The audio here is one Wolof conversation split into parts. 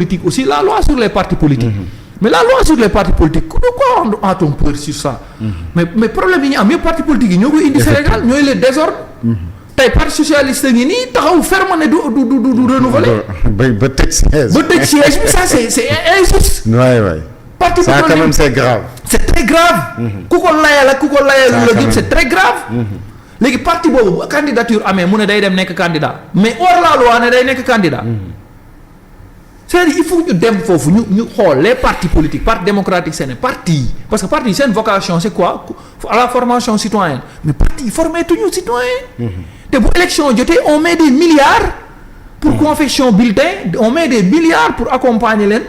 politique aussi la loi sur les partis politiques. Mais la loi sur les partis politiques pourquoi a-t-on peur sur ça. mais problème yi ñu am yëpp partis politiques yi ñoo koy indi Sénégal ñooy le désordre. tey parti socialiste ngi nii taxaw ferme ne du renouveler. ba tëj siège bi ça c'est injuste. waay. parti ça quand même c'est grave. c'est très grave. ku ko layal ak ku ko layalul la c'est très grave. léegi parti boobu bu candidature amee mu ne day dem nekk candidat mais hors la loi ne day nekk candidat. c'est-à-dire il faut ñu dem foofu ñu xool les partis politiques parti démocratique c'est parti parce que parti seen vocation c'est quoi à la formation citoyenne mais parti yi formé tuñu citoyen. te bu élection jotee on met des milliards. pour confection bulletin on met des milliards pour accompagner leen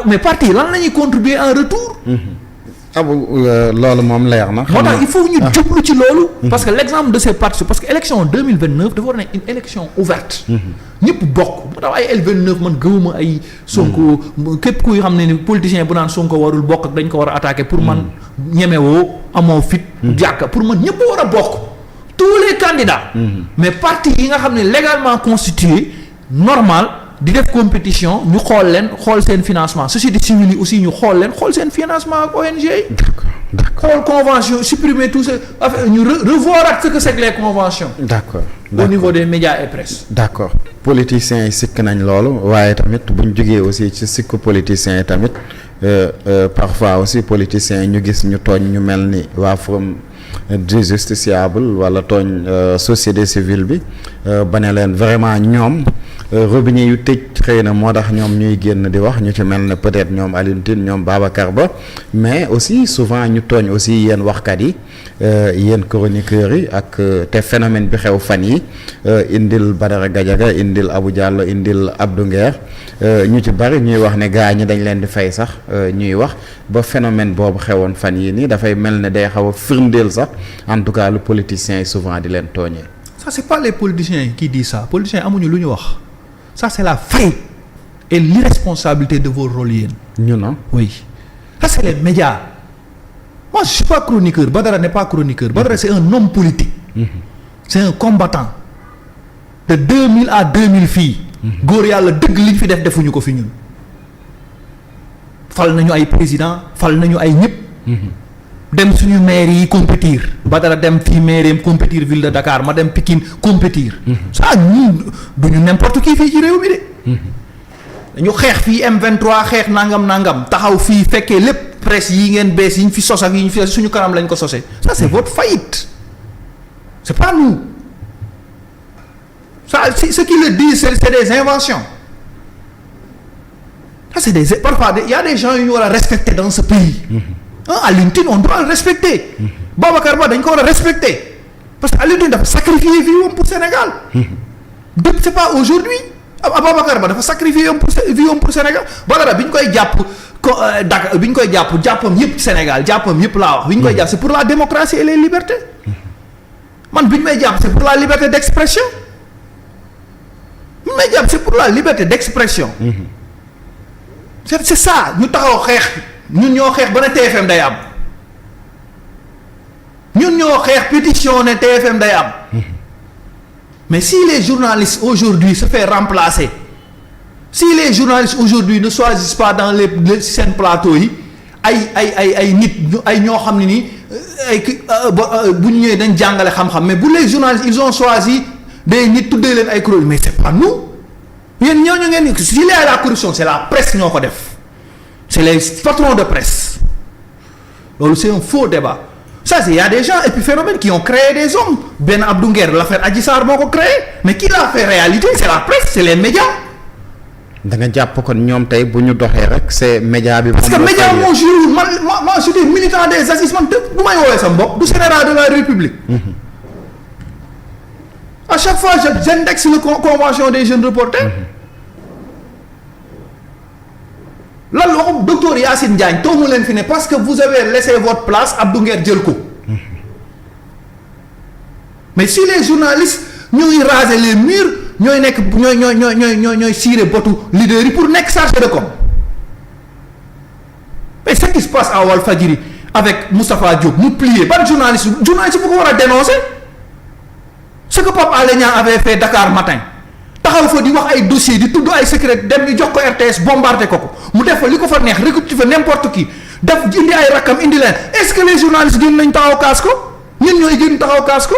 mais parti yi lan la ñuy contribuer en retour. loolu moom leer na. moo tax il faut ñu jublu ci loolu. parce que l'exemple de ces partis parce que élection 2029 dafa war a nekk une élection ouverte. ñëpp bokk moo tax ay L29 man gëwuma ay. Sonko képp kuy xam ne ni politicien bu naan Sonko warul bokk ak dañ ko war a attaquer pour man ñemewoo amoo fit. jàkka pour man ñëpp war a bokk. tous les candidats. mais parti yi nga xam ne légalement constitué normal. di def compétition ñu xool leen xool seen financement société civile yi aussi ñu xool leen xool seen financement ak ONG yi. d'accord xool convention supprimer tout ça affaire ñu revoir ce que c'est que les conventions. d'accord au niveau des médias et presse. d'accord politiciens yi sikk nañ loolu waaye tamit bu ñu jógee aussi ci sikku politiciens yi tamit parfois aussi politiciens yi ñu gis ñu tooñ ñu mel ni waa Forum du justiciable wala tooñ société civile bi ba ne leen vraiment ñoom. robinet yu tëj xëy na moo tax ñoom ñuy génn di wax ñu ci mel ne peut-être ñoom Alioune Tine ñoom Babacar Ba mais aussi souvent ñu tooñ aussi yéen waxkat yi yéen chroniqueurs yi ak te phénomène bi xew fan yi indil Badara Gadiaga indil Abou Diallo indil Abdou Nguer ñu ci bari ñuy wax ne gaa ñi dañ leen di fay sax ñuy wax ba phénomène boobu xewoon fan yi nii dafay mel ne day xaw a firndeel sax en tout cas lu politiciens yi souvent di leen tooñee. Ça c'est pas les politiciens qui disent ça politiciens amuñu lu ñu wax. Ça c'est la faille et l'irresponsabilité de vos rôles yéen. ñu non oui ça c'est les médias moi je suis pas chroniqueur Badara n'est pas chroniqueur Badara c'est un homme politique. C'est un combattant de 2000 à 2000 fii. góor yàlla dëgg li ñu fi defuñu ko fi ñun. fal nañu ay président fal nañu ay ñëpp. dem suñu maire yi compétir Badara dem fii maire compétir ville de Dakar ma dem Pikine compétir. ça ñun duñu n'importe qui fii ci réew mi de. dañu xeex fii M23 xeex nangam taxaw fii fekkee lépp presse yi ngeen bees yi ñu fi sos ak yi ñu fi suñu kanam lañ ko sosee. ça c'est votre faillite c'est pas nous ça ce qui le dit c'est des inventions ça c'est des parfois il y a des gens yu ñu war a respecter dans ce pays. Alioune Tine on doit le respecter. Babacar Ba dañ ko war a respecter parce que Alioune Tine dafa sacrifier vie am pour Sénégal. depuis c'est pas aujourd'hui Babacar Ba dafa sacrifier vie am pour Sénégal Badara bi ñu koy jàpp Dakar bi ñu koy jàppam yëpp Sénégal jàppam yëpp laa wax. bi ñu koy jàpp c'est pour la démocratie et les libertés. man bi ñu may jàpp c'est pour la liberté d'expression. bi ñu may jàpp c'est pour la liberté d'expression. c'est ça ñu taxaw xeex. ñun ñoo xeex ba ne TFM day am ñun ñoo xeex pétition ne TFM day am mais si les journalistes aujourd'hui se fait remplacer si les journalistes aujourd'hui ne choisissent pas dans les seen plateau yi ay nit ay ñoo xam ne nii ay bu ñu ñëwee dañ jàngale xam-xam mais bu les journalistes ils ont choisi des nit tuddee leen ay kuréel mais c'est pas nous yéen ñooñu ngeen s'il y a la corruption c'est la presse ñoo ko def. C'est les patrons de presse. Donc c'est un faux débat. Ça c'est il y a des gens épiphénomènes qui ont créé des hommes. Ben Abdou Nguer l'affaire Adji Sarr moo ko créé mais qui l'a fait réalité c'est la presse c'est les médias. da nga jàpp kon ñoom tey bu ñu doxee rek c'est média bi. parce que média moo joué man j'étais militant des assises man dëgg bu may woowee sa mbokk du général de la République. À chaque fois j'indexe la convention des jeunes reporters. lan waxum docteur Yacine Diagne toomu leen fi ne parce que vous avez laissé votre place Abdou Nguer jël ko mais si les journalistes ñooy raser les murs ñooy nekk ñooy cirer botu leader yi pour nekk chargé de com mais ce qui se passe à Walfadjri avec Moustapha Diop mu plié ban journaliste bu ko war a dénoncer ce que Pape Alé Niang avait fait Dakar Matin taxaw fa di wax ay dossier di tudd ay secret dem ñu jox ko RTS bombardé ko mu def fa li ko fa neex recruter fa n'importe qui def indi ay rakkam indi leen est-ce que les journalistes gën nañ taxaw kaas ko ñun ñooy gën taxaw kaas ko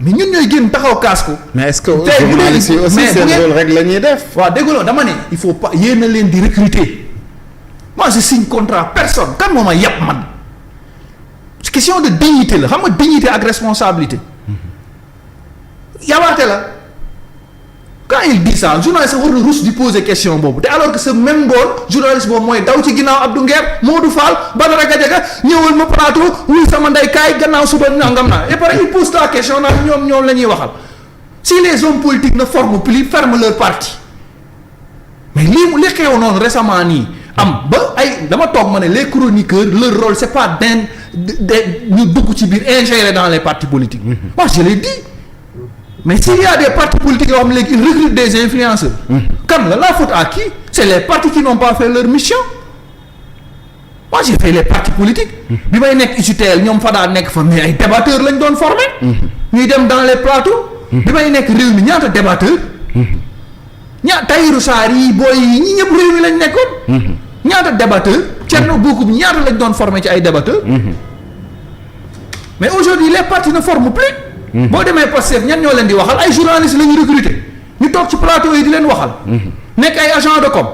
mais ñun ñooy gën taxaw kaas ko. mais est-ce que journalistes yi aussi seen rôle rek la ñuy def. waaw dégguloo dama ne il faut pas yéen a leen di recruter moi je signe contrat personne kan moo ma yàpp man question de dignité la xam nga dignité ak responsabilité yabaate la quand il dit ça journaliste war na rus di poser question boobu te alors que ce même ngoon journaliste boobu mooy daw ci ginnaaw Abdou Nguer Modou Fall Badara Gadiaga ñëwal ma plateau wuy sama ndey kaay gannaaw suba nangam naa et puis il pose la question nag ñoom la ñuy waxal si les hommes politiques ne forment plus ferment leur parti mais li xew noonu récemment nii am ba ay dama toog ma ne les chroniqueurs leur rôle c'est pas ñu dugg ci biir ingérer dans les partis politiques. moi je l'ai dit. mais s'il y a des partis politiques yoo xam ne léegi ils recrutent des influenceurs. kan la faute à qui c'est les partis qui n'ont pas fait leur mission. moi j'ai fait les partis politiques. bi may nekk UCTL ñoom fa daa nekk fa mais ay débatteurs lañ doon former. ñuy dem dans les plateaux. bi may nekk réew mi ñaata débatteurs. Tahirou Sarr yi booy yi ñi ñëpp réew mi lañ nekkoon. ñaata débatteurs. Thierno Bocoum ñaata lañ doon former ci ay débatteurs. mais aujourd'hui les partis ne forment plus. boo demee Pastef ñan ñoo leen di waxal ay journalistes la ñu recruter ñu toog ci plateau yi di leen waxal. nekk ay agent de com.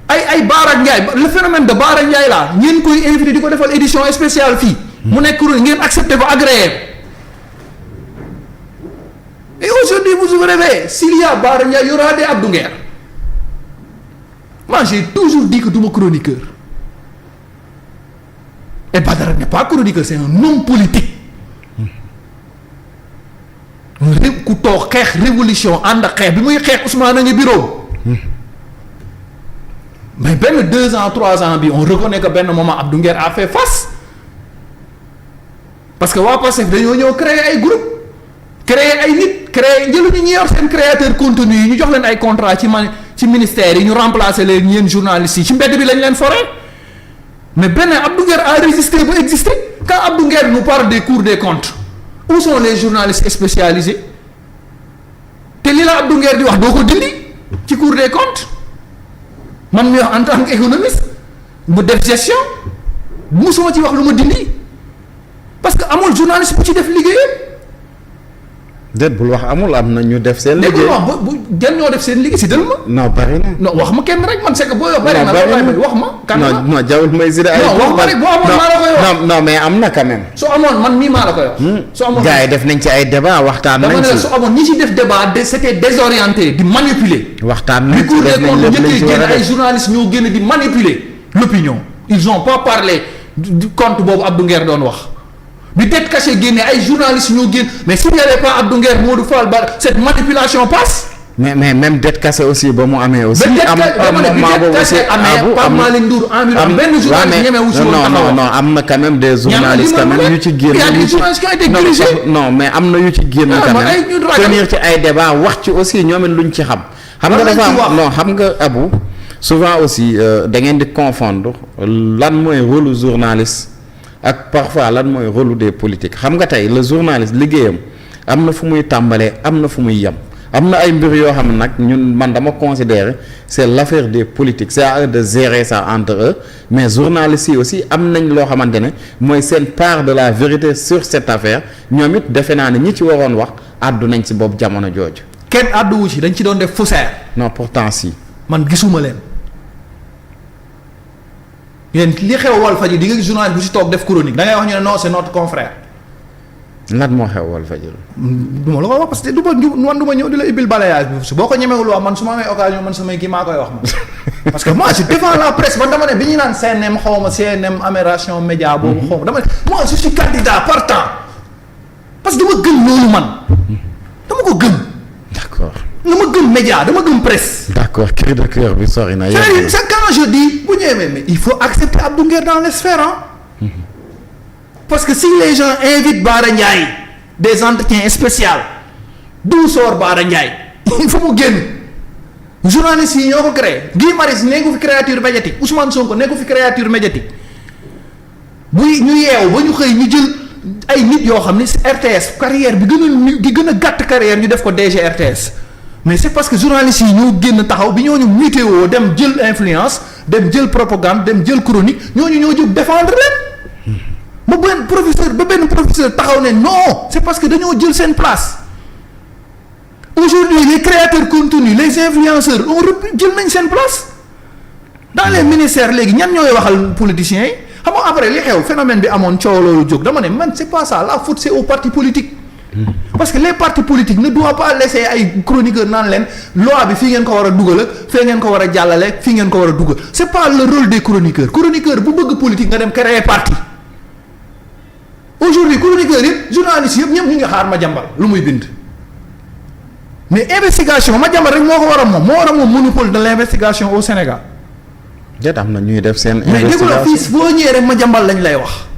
ay Baara Ndiaye le phénomène de Baara Ndiaye là ngeen koy invité di ko defal édition spéciale fii. mu nekk kuréel ngeen accepté ko agréé. et aujourd'hui vous vous réveillez s'il y a Baara Ndiaye y aura des Abdou Nguer. moi j'ai toujours dit que du ma chroniqueur. et Badara n'est pas chroniqueur c'est un homme politique. ku toog xeex révolution ànd ak xeex bi muy xeex Ousmane a ngi bureau mais benn 2 ans 3 ans bi on reconnaît que benn moment Abdou Nguer a fait face parce que waa Pastef dañoo ñëw créer ay groupe créer ay nit créer jëluñu ñi yor seen créateur contenu yi ñu jox leen ay contrat ci ministère yi ñu remplacer leen yéen journalistes yi ci mbedd bi lañ leen foree mais benn Abdou Nguer a résisté ba existé quand Abdou Nguer nous parle des cours des comptes où sont les journalistes spécialisés te li la Abdou Nguer di wax doo ko dindi ci cour des comptes man mi wax en tant qu'économiste bu def gestion musuma ci wax lu ma dindi parce que amul journaliste bu ci def liggéeyam. déet bul wax amul am na ñu def seen. liggéey bu jën ñoo def seen liggéey si dal ma. non bari na. non wax ma kenn rek man c'est que boo yoo bari na wax ma. kan non non jawul may si ay. non wax ma rek boo amoon maa la koy wax. non mais am na quand même. soo amoon man mii maa la koy wax. soo amoon gars yi def nañ ci ay débat waxtaan nañ ci. dama ne soo amoon ñi ci def débat c'était désorienté di manipuler. waxtaan nañ ci def nañ lépp lañ ci war a def ay journalistes ñoo génn di manipuler l'opinion. ils ont pas parlé du compte boobu Abdou Nguer doon wax. bi tête cachée génne ay journalistes ñoo génn mais s'il n'y avait pas Abdou Nguer Modou Fall ba cette manipulation passe. mais même dette cassée aussi ba mu amee aussi. am boobu aussi Pape Malick Ndour am benn journaliste ñeme wu si woon taxaw non am na quand même des journalistes quand même yu ci génn. y a des journalistes qui ont été dirigés. non mais am na yu ci génn quand même tenir ci ay débat wax ci aussi ñoom it luñ ci xam. xam nga dafa am non xam nga Abou souvent aussi da ngeen di confondre lan mooy rôle journaliste. ak parfois lan mooy rôle des politiques xam nga tey le journaliste liggéeyam am na fu muy tàmbalee am na fu muy yem am na ay mbir yoo xam ne nag ñun man dama considérer c'est l'affaire des politiques c'est à eux de gérer ça entre eux mais journalistes yi aussi am nañ loo xamante ne mooy seen part de la vérité sur cette affaire ñoom it defe naa ne ñi ci waroon wax àddu nañ ci boobu jamono jooju. kenn àdduwu ci dañ ci doon def faussaire. non pourtant si. man gisuma leen. yéen li xew Walfadjri di nga gis journaliste bu si toog def chronique da ngay wax ñu ne non c'est notre confrère. lan moo xew Walfadjri. du ma la ko wax parce que du ma ñëw di la ubbil balayage bi su boo ko ñemewul wax man su ma amee occasion man samay kii maa koy wax man parce que moi je défends la presse man dama ne bi ñu naan CNM xaw ma CNM Amération Média boobu xaw ma dama ne moi je suis candidat partant parce que dama gëm loolu man dama ko gëm. d'accord. dama gëm média dama gëm presse. d'accord cri de cœur bi sori na. c'est quand je dis bu ñëwee mais il faut accepter Abdou Nguer dans les sphères hein. Parce que si les gens invitent Bara Ndiaye des entretiens spéciaux d'où sort Bara Ndiaye il faut mu génn journalistes yi ñoo ko créé Guy Marius nekku fi créature médiatique Ousmane Sonko nekku fi créature médiatique buy ñu yeewu ba ñu xëy ñu jël ay nit yoo xam ne si RTS carrière bi gën a gàtt carrière ñu def ko DG RTS mais c'est parce que journalistes yi ñoo génn taxaw bi ñooñu mutéo dem jël influence dem jël propagande dem jël chronique ñooñu ñoo jóg défendre leen ba benn professeur taxaw ne non c'est parce que dañoo jël seen place aujourd'hui les créateurs contenu les influenceurs jël nañ seen place dans les ministères léegi ñan ñooy waxal politiciens yi xam nga après li xew phénomène bi amoon coow loolu jóg dama ne man c'est pas ça la faute c'est aux partis politiques parce que les partis politiques ne doivent pas laisser ay chroniqueurs naan leen loi bi fii ngeen ko war a dugal ak fii ngeen ko war a jàllale fii ngeen ko war a dugal c'est pas le rôle des chroniqueurs bu bëgg politique nga dem créer parti aujourd'hui chroniqueurs yëpp journalistes yëpp ñëpp ñu ngi xaar Madiambal lu muy bind mais investigation Madiambal rek moo war a moom monopole de l'investigation au Sénégal. déet am na ñuy def seen. investigation mais dégg nga fii boo ñëwee rek Madiambal lañ lay wax.